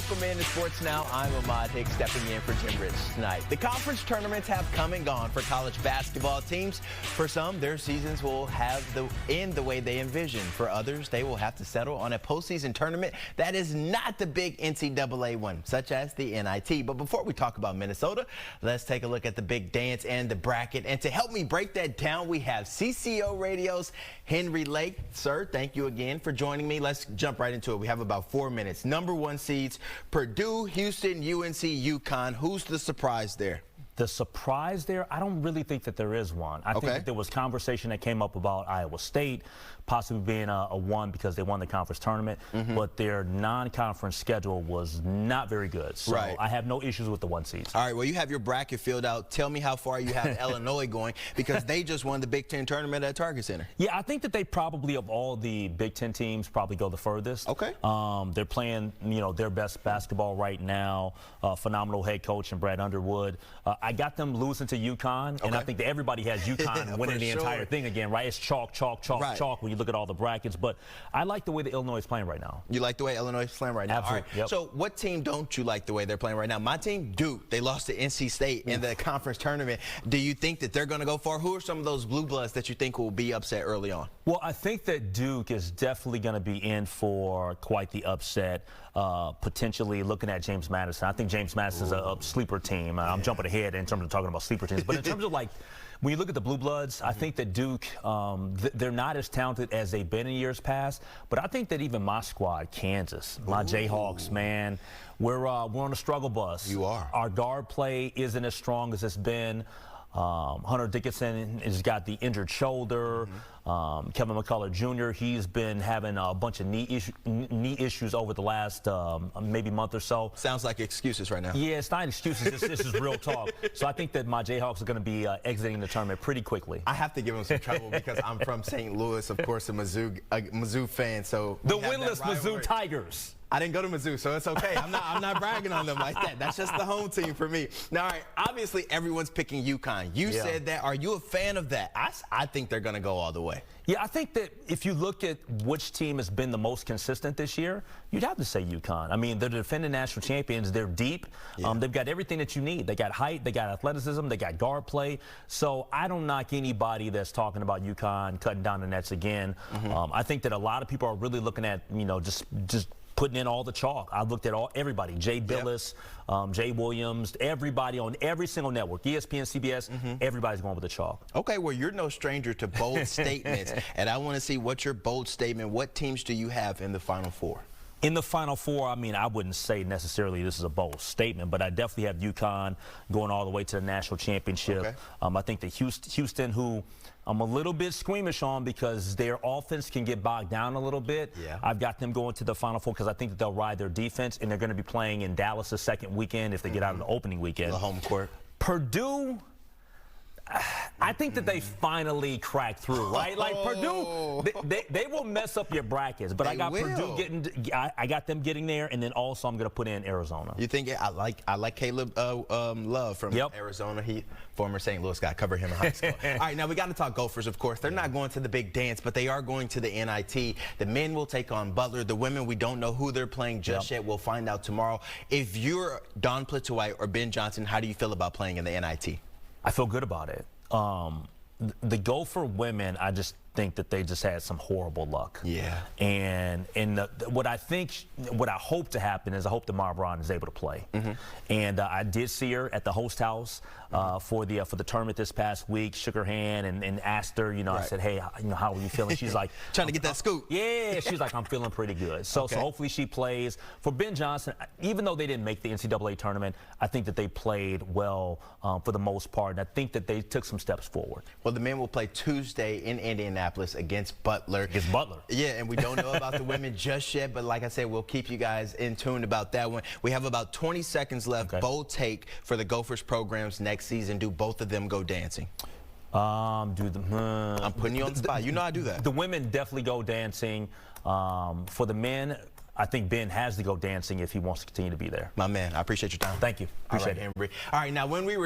Welcome into Sports Now. I'm Ahmad Hicks stepping in for Jim Rich tonight. The conference tournaments have come and gone for college basketball teams. For some, their seasons will end the way they envision. For others, they will have to settle on a postseason tournament that is not the big NCAA one, such as the NIT. But before we talk about Minnesota, let's take a look at the big dance and the bracket. And to help me break that down, we have CCO Radio's Henry Lake. Sir, thank you again for joining me. Let's jump right into it. We have about 4 minutes. Number one seeds, Purdue, Houston, UNC, UConn. Who's the surprise there? The surprise there, I don't really think that there is one. I think that there was conversation that came up about Iowa State possibly being a one because they won the conference tournament, but their non-conference schedule was not very good. So I have no issues with the one seeds. All right, well, you have your bracket filled out. Tell me how far you have Illinois going, because they just won the Big Ten tournament at Target Center. Yeah, I think that they probably, of all the Big Ten teams, probably go the furthest. They're playing, their best basketball right now. Phenomenal head coach in Brad Underwood. I got them losing to UConn, and I think that everybody has UConn winning the entire thing again, right? It's chalk, chalk, chalk, chalk when you look at all the brackets. But I like the way that Illinois is playing right now. You like the way Illinois is playing right now? Absolutely. All right. So what team don't you like the way they're playing right now? My team, Duke. They lost to NC State in the conference tournament. Do you think that they're going to go far? Who are some of those blue bloods that you think will be upset early on? Well, I think that Duke is definitely going to be in for quite the upset, potentially looking at James Madison. I think James Madison is a sleeper team. I'm jumping ahead in terms of talking about sleeper teams. But in terms of, like, when you look at the blue bloods, I think that Duke, they're not as talented as they've been in years past. But I think that even my squad, Kansas, my Jayhawks, man, we're on a struggle bus. You are. Our guard play isn't as strong as it's been. Hunter Dickinson has got the injured shoulder. Kevin McCullough Jr., he's been having a bunch of knee issues over the last maybe month or so. Sounds like excuses right now. Yeah, it's not excuses. This is real talk. So I think that my Jayhawks are going to be exiting the tournament pretty quickly. I have to give them some trouble because I'm from St. Louis, of course, a Mizzou fan. So the winless Mizzou Tigers. I didn't go to Mizzou, so it's okay. I'm not bragging on them like that. That's just the home team for me. Now, all right, obviously everyone's picking UConn. You said that. Are you a fan of that? I think they're going to go all the way. Yeah, I think that if you look at which team has been the most consistent this year, you'd have to say UConn. I mean, they're the defending national champions. They're deep. They've got everything that you need. They got height. They got athleticism. They got guard play. So I don't knock anybody that's talking about UConn cutting down the nets again. I think that a lot of people are really looking at, just putting in all the chalk. I've looked at everybody, Jay Billis, Jay Williams, everybody on every single network, ESPN, CBS, everybody's going with the chalk. Okay, well, you're no stranger to bold statements, and I want to see what's your bold statement. What teams do you have in the Final Four? In the Final Four, I mean, I wouldn't say necessarily this is a bold statement, but I definitely have UConn going all the way to the national championship. I think that Houston, who I'm a little bit squeamish on because their offense can get bogged down a little bit. I've got them going to the Final Four because I think that they'll ride their defense, and they're going to be playing in Dallas the second weekend if they get out of the opening weekend. The home court. Purdue, I think that they finally cracked through, right? Like Purdue, they will mess up your brackets, but I got Purdue I got them getting there, and then also I'm going to put in Arizona. You think I like Caleb Love from Arizona. He former St. Louis guy, covered him in high school. All right, now we got to talk Gophers, of course. They're not going to the big dance, but they are going to the NIT. The men will take on Butler. The women, we don't know who they're playing just yet. We'll find out tomorrow. If you're Don Plitzuweit or Ben Johnson, how do you feel about playing in the NIT? I feel good about it. The Gopher women, I just think that they just had some horrible luck. And what I hope to happen is I hope that Mara Braun is able to play. And I did see her at the host house for the tournament this past week. Shook her hand and asked her, I said, hey, how are you feeling? She's like, trying to get that scoop. Yeah, she's like, I'm feeling pretty good. So hopefully she plays. For Ben Johnson, even though they didn't make the NCAA tournament, I think that they played well for the most part, and I think that they took some steps forward. Well, the men will play Tuesday in Indianapolis against Butler. Yeah, and we don't know about the women just yet, but like I said, we'll keep you guys in tune about that one. We have about 20 seconds left. Bold take for the Gophers programs next season. Do both of them go dancing? I'm putting you on the spot. You know I do that. The women definitely go dancing. For the men, I think Ben has to go dancing if he wants to continue to be there. My man, I appreciate your time. Thank you. Appreciate it. Henry. All right, now when we were